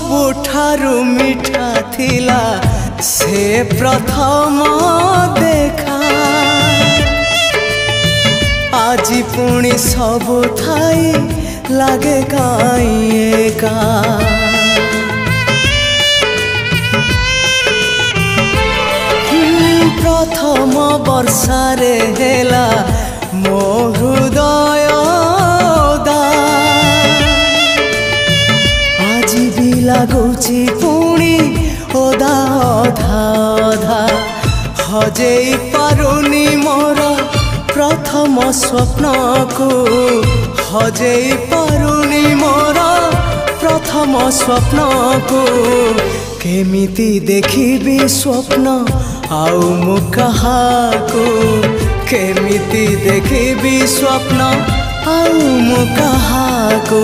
सबुठारु मिठा थिला से प्रथम देखा आज पुणी सबु थाई लागे काई एका प्रथम वर्षारे हेला मो हृदय आज भी लगुची पुणी ओदा अधा अधा हजेई पारुनी मोर प्रथम स्वप्न को हजेई पारुनी मोर प्रथम स्वप्न को केमिति देखिबी स्वप्न आउ मु कहाको केमिति देखिबी स्वप्न आउ मु कहाको।